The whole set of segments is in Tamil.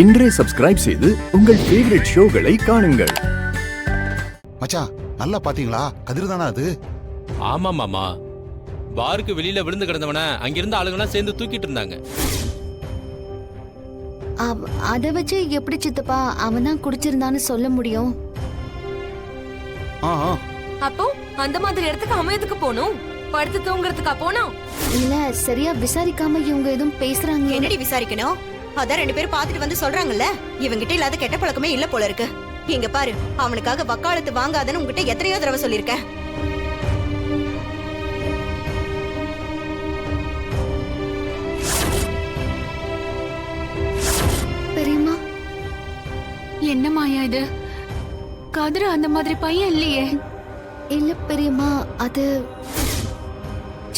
இன்றே சப்ஸ்கிரைப் செய்து உங்கள் ஃபேவரட் ஷோகளை காணுங்கள். மச்சான் நல்லா பாத்தீங்களா? கதிர் தானா அது? ஆமா மாமா, பாருக்கு வெளியில விழுந்து கிடந்தவன அங்கிருந்த ஆளுங்கெல்லாம் சேர்ந்து தூக்கிட்டு இருந்தாங்க. அத வச்சு எப்படி சித்தப்பா அவன் தான் குடிச்சிருந்தான்னு சொல்ல முடியும்? அப்போ அந்த மாதிரி இடத்துக்கு அவன் எதுக்கு போகணும்? படுத்து தூங்குறதுக்கா போனோம்? இல்ல, சரியா விசாரிக்காம இவங்க எதுவும் பேசுறாங்க. என்னடி விசாரிக்கணும்? அதான் 2 பேரும் பாத்துட்டு வந்து சொல்றாங்கல்ல, இவங்கிட்ட இல்லாத கெட்ட பழக்கமே இல்ல போல இருக்கு. இங்க பாரு, அவனுக்காக வக்காலத்து வாங்காதன்னு உங்ககிட்ட எத்தனையோ தடவை சொல்லிருக்கேன். பெரியம்மா, என்ன மாயா இது? கதிர அந்த மாதிரி பையன் இல்லையே. இல்ல பெரியம்மா, அது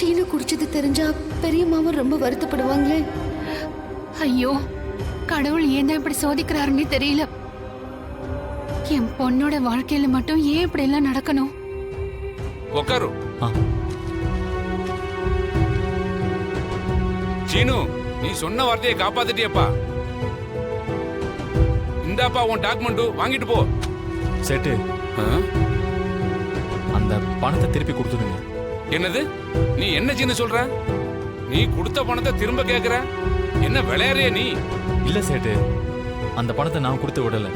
சீனு குடிச்சது தெரிஞ்சா பெரியம்மாவும் ரொம்ப வருத்தப்படுவாங்களே. ஐயோ, கடவுள் ஏன் தான் இப்படி சோதிக்கிறாருன்னு தெரியல. என் பொண்ணோட வாழ்க்கையில மட்டும் ஏன் இப்படி எல்லாம் நடக்கணும்? உக்காரு. சீனு, நீ சொன்ன வார்த்தையை காப்பாத்திட்டியப்பா. இந்தாப்பா உன் டாக்குமெண்ட், வாங்கிட்டு போ. சேட்டு, அந்த பணத்தை திருப்பி கொடுத்துடுங்க. என்னது? நீ என்ன சீனு சொல்ற? நீ கொடுத்த பணத்தை திரும்ப கேக்குற? என்ன விளையாடுறிய நீ? இல்ல சேட்டு, அந்த பணத்தை நான் கொடுத்து விடல.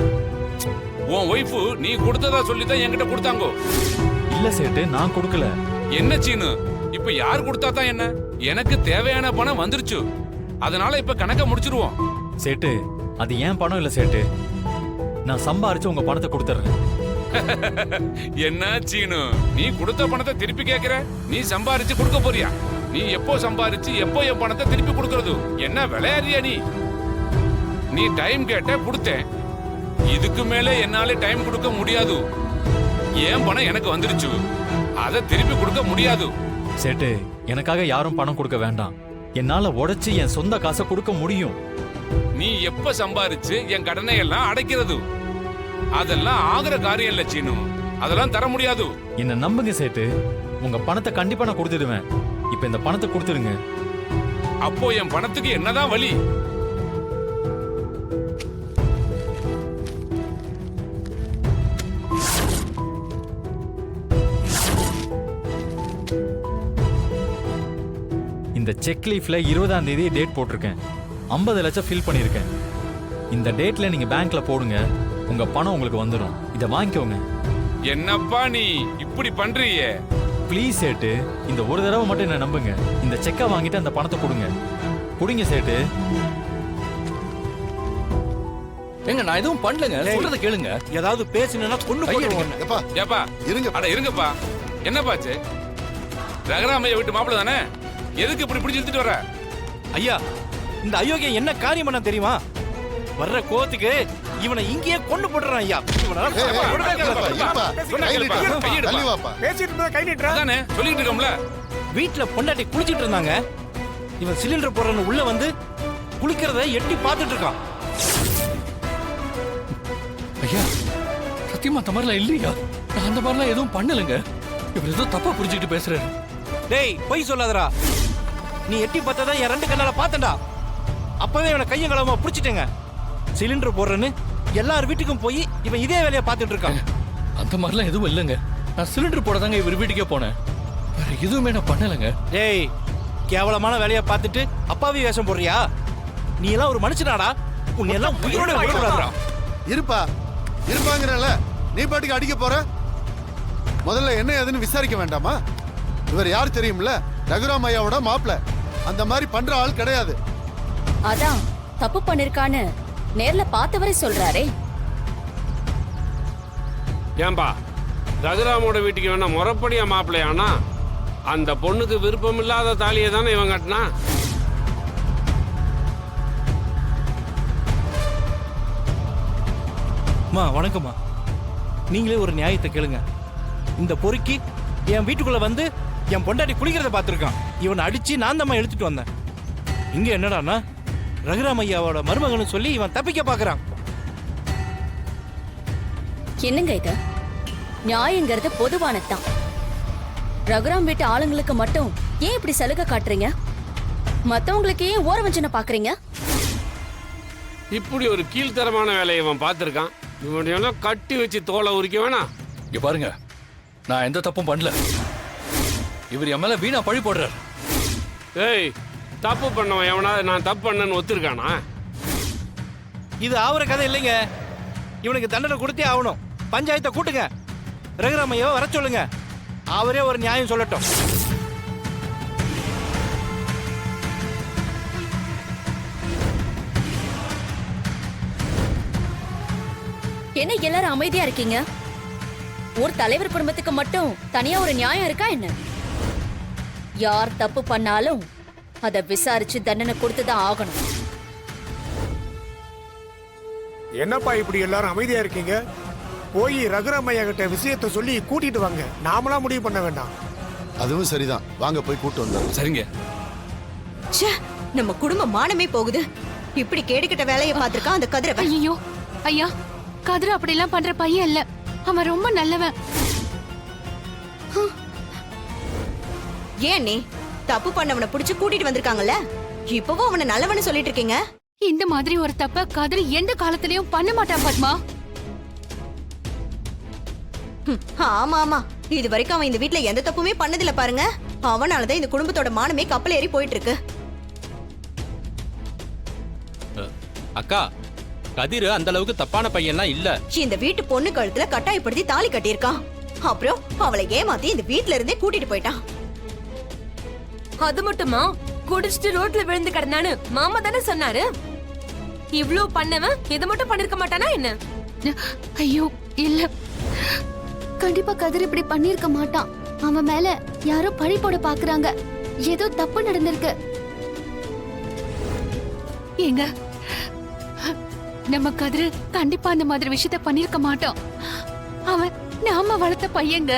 உன் ஒய்ஃப் நீ கொடுத்ததா சொல்லிதான் என்கிட்ட கொடுத்தாங்கோ. இல்ல சேட்டு, நான் கொடுக்கல. என்ன சீனு, இப்ப யார் கொடுத்தா தான் என்ன? எனக்கு தேவையான பணம் வந்துருச்சு, அதனால இப்ப கணக்க முடிச்சிருவோம். சேட்டு, அது ஏன் பணம் இல்ல சேட்டு, நான் சம்பாரிச்சு உங்க பணத்தை கொடுத்துறேன். என்ன சீனு, நீ கொடுத்த பணத்தை திருப்பி கேக்குற? நீ சம்பாரிச்சு கொடுக்க போறியா? நீ எப்போ சம்பாரிச்சு எப்போ என் பணத்தை திருப்பி கொடுக்கறது? என்ன விளையாடுறியா நீ? நீ டைம் கேட்ட கொடுத்தேன், இதுக்கு மேல என்னால டைம் கொடுக்க முடியாது. ஏன் பணம் எனக்கு வந்துருச்சு, அதை திருப்பி கொடுக்க முடியாது. சேட்டு, எனக்காக யாரும் பணம் கொடுக்க வேண்டாம். என்னால உடைச்சு என் சொந்த காசை கொடுக்க முடியும். நீ எப்ப சம்பாரிச்சு என் கடனை எல்லாம் அடைக்கிறது? அதெல்லாம் ஆகிற காரியம் இல்ல சீனு, அதெல்லாம் தர முடியாது. என்ன நம்புங்க சேட்டு, உங்க பணத்தை கண்டிப்பா நான் கொடுத்துடுவேன். இப்ப இந்த பணத்தை கொடுத்துடுங்க. அப்போ என் பணத்துக்கு என்னதான் வழி? இந்த செக் லீஃப்ல 20ஆம் தேதி டேட் போட்டிருக்கேன். 50 லட்சம் ஃபில் பண்ணிருக்கேன். இந்த டேட்ல நீங்க பேங்க்ல போடுங்க, உங்க பணம் உங்களுக்கு வந்துடும். இத வாங்கிக்கோங்க. என்னப்பா நீ இப்படி பண்றியே? ப்ளீஸ் சேட்டு, இந்த ஒரு தடவை மட்டும் என்ன நம்புங்க. இந்த செக்கை வாங்கிட்டு அந்த பணத்தை கொடுங்க. கொடுங்க சேட்டு. எங்க நான் எதுவும் பண்ணலங்க, சொல்றத கேளுங்க. ஏதாவது பேசினா பொண்ணு போடுவோம். ஏப்பா இருங்க, அட இருங்கப்பா. என்னப்பாச்சு? ரகராமைய வீட்டு மாப்பிள்ள தானே, எதுக்கு இப்படி பிடிச்சி இழுத்துட்டு வர? ஐயா, இந்த அயோக்கியம் என்ன காரியம் பண்ண தெரியுமா? வர்ற கோவத்துக்கு இவனை இங்கேயே கொண்டு போடுறான் ஐயா. சொல்லிட்டு இருக்கோம்ல, வீட்டுல பொண்டாட்டி குளிச்சிட்டு இருந்தாங்க. இவன் சிலிண்டர் போடுறன்னு உள்ள வந்து குளிக்கிறத எட்டி பார்த்துட்டு இருக்கான். ஐயா, சத்தியமா அந்த மாதிரிலாம் இல்லையா? நான் அந்த மாதிரிலாம் எதுவும் பண்ணலங்க. இவர் ஏதோ தப்பா புரிஞ்சுக்கிட்டு பேசுறாரு. டேய், பொய் சொல்லாதடா. நீ எட்டி பார்த்ததான் என் 2 கண்ணால பார்த்தண்டா. அப்பவே இவனை கையும் களமா புடிச்சிட்டேங்க. சிலிண்டர் போடுறன்னு எல்லார் வீட்டுக்கும் போய் இவன் இதே வேலையை பார்த்துட்டு இருக்கான். அந்த மாதிரிலாம் எதுவும் இல்லைங்க. நான் சிலிண்டர் போட தாங்க இவர் வீட்டுக்கே போனேன், வேற எதுவுமே நான் பண்ணலைங்க. டேய், கேவலமான வேலையை பார்த்துட்டு அப்பாவி வேஷம் போடுறியா? நீ எல்லாம் ஒரு மனுஷனாடா? உன்னை எல்லாம் உயிரோட விடக்கூடாதுடா. இருப்பாங்கறல நீ பாட்டுக்கு அடிக்க போற? முதல்ல என்ன ஏதுன்னு விசாரிக்க வேண்டாமா? இவர் யார் தெரியும்ல? ரகுராம் ஐயாவோட மாப்பிள்ள. அந்த மாதிரி பண்ற ஆள் கிடையாது. அதான் தப்பு பண்ணிருக்கான்னு நேர்ல பார்த்தவரை சொல்றாரே. ஏன்பா, ரகுராமோட வீட்டுக்கு வேணா முறைப்படியா மாப்பிள்ளையானா? அந்த பொண்ணுக்கு விருப்பம் இல்லாத தாலியை தானே இவன் கட்டினா. வணக்கம்மா. நீங்களே ஒரு நியாயத்தை கேளுங்க. இந்த பொறுக்கி என் வீட்டுக்குள்ள வந்து என் பொண்டாட்டி குளிக்கிறத பார்த்துருக்கான். இவனை அடிச்சு நான் தான் எடுத்துட்டு வந்தேன். இங்க என்னடானா ரகுராம் ஐயாவோட மருமகன்னு சொல்லி இவன் தப்பிக்க பாக்குறான். என்னங்க இது? நியாயங்கிறது பொதுவானதான். ரகுராம் வீட்டு ஆளுங்களுக்கு மட்டும் ஏன் இப்படி சலுகை காட்டுறீங்க? மத்தவங்களுக்கு ஏன் ஓரவஞ்சனை பாக்குறீங்க? இப்படி ஒரு கீழ்த்தரமான வேலையை இவன் பார்த்துருக்கான். இவனையெல்லாம் கட்டி வச்சு தோலை உரிக்க வேணாம். இங்க பாருங்க, நான் எந்த தப்பும் பண்ணல. இவர் என் மேல வீணா பழி போடுறார். ஏய், தப்பு பண்ணவன் எவனாவது நான் தப்பு பண்ணேன்னு ஒத்துருக்கானா? இது ஆவற கதை இல்லைங்க. இவனுக்கு தண்டனை கொடுத்தே ஆகணும். பஞ்சாயத்தை கூட்டுங்க, ரகுராமையாவை வர சொல்லுங்க. அவரே ஒரு நியாயம் சொல்லட்டும். என்ன எல்லாரும் அமைதியா இருக்கீங்க? ஒரு தலைவர் குடும்பத்துக்கு மட்டும் தனியா ஒரு நியாயம் இருக்கா என்ன? யார் தப்பு பண்ணாலும் அத விசாரிச்சு தண்டனை கொடுத்துதான் ஆகணும். என்னப்பா இப்படி எல்லாரும் அமைதியா இருக்கீங்க? போய் ரகுராமையா கிட்ட விஷயத்தை சொல்லி கூட்டிட்டு வாங்க. நாமளா முடிவு பண்ண வேண்டாம். அதுவும் சரிதான், வாங்க போய் கூட்டு வந்தோம். சரிங்க. ச்சே, நம்ம குடும்ப மானமே போகுது. இப்படி கேடுகிட்ட வேலையை பார்த்திருக்கான் அந்த கதிரவன். ஐயோ ஐயா, கதிர அப்படிலாம் பண்ற பையன் இல்ல. அவன் ரொம்ப நல்லவன். ஏன் நீ தப்பு பண்ணவனை புடிச்சு கூட்டிட்டு வந்திருக்காங்கல்ல, இப்பவும் அவனை நல்லவன்னு சொல்லிட்டு இருக்கீங்க? இந்த மாதிரி ஒரு தப்ப கதிர எந்த காலத்திலயும் பண்ண மாட்டான் பத்மா. ஆமா ஆமா, இது வரைக்கும் அவன் இந்த வீட்ல எந்த தப்புமே பண்ணதில்ல பாருங்க. அவனாலதான் இந்த குடும்பத்தோட மானமே கப்பல் ஏறி போயிட்டு இருக்கு. அக்கா, கதிர் அந்த அளவுக்கு தப்பான பையன்லாம் இல்ல. இந்த வீட்டு பொண்ணு கழுத்துல கட்டாயப்படுத்தி தாலி கட்டியிருக்கான். அப்புறம் அவளை ஏமாத்தி இந்த வீட்ல இருந்தே கூட்டிட்டு போயிட்டான். அது மட்டுமா, குடிச்சிட்டு ரோட்ல விழுந்து கிடந்தானு மாமா தானே சொன்னாரு. இவ்ளோ பண்ணவன் இதை மட்டும் பண்ணிருக்க மாட்டானா என்ன? ஐயோ இல்ல, கண்டிப்பா கதிர் இப்படி பண்ணிருக்க மாட்டான். அவன் மேல யாரோ பழி போட பாக்குறாங்க. ஏதோ தப்பு நடந்திருக்கு. ஏங்க, நம்ம கதிர கண்டிப்பா அந்த மாதிரி விஷயத்த பண்ணிருக்க மாட்டோம். அவன் நாம வளர்த்த பையங்க.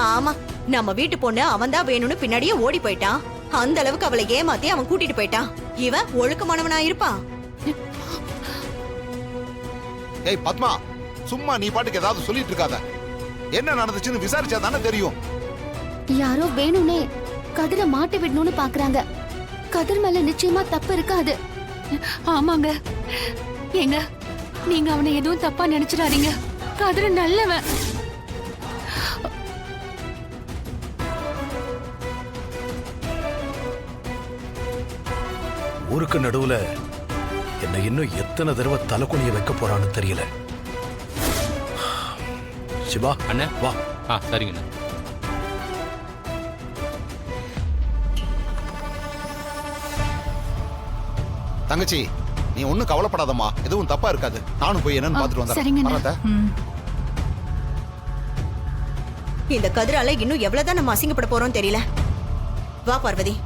ஆமா, நம்ம வீட்டு பொண்ணு அவன் தான் வேணும்னு பின்னாடியே ஓடி போயிட்டான். அந்த அளவுக்கு அவளை ஏமாத்தி அவன் கூட்டிட்டு போயிட்டான். இவன் ஒழுக்கமானவனா இருப்பான். ஏய் பத்மா, சும்மா நீ பாட்டுக்கு ஏதாவது சொல்லிட்டு இருக்காத. என்ன நடந்துச்சுன்னு விசாரிச்சா தானே தெரியும். யாரோ வேணும்னே கதிர மாட்டி விடணும்னு பாக்குறாங்க. கதிர் மேல நிச்சயமா தப்பு இருக்காது. ஆமாங்க. ஏங்க, நீங்க அவனை எதுவும் தப்பா நினைச்சிடாதீங்க. கதிர நல்லவன். ஊருக்கு நடுவுல என்ன இன்னும் எத்தனை தடவை தலைக்குனிய வைக்க போறான்னு தெரியல. சிவா அண்ணே வா. சரிங்கண்ணா. தங்கச்சி, நீ ஒண்ணும் கவலைப்படாதம்மா, எதுவும் தப்பா இருக்காது. நானும் போய் என்னன்னு பாத்துட்டு சரிங்கண்ணா. வந்துடுறேன். இந்த கதிரால இன்னும் எவ்வளவுதான் நம்ம அசிங்கப்பட போறோம் தெரியல. வா பார்வதி.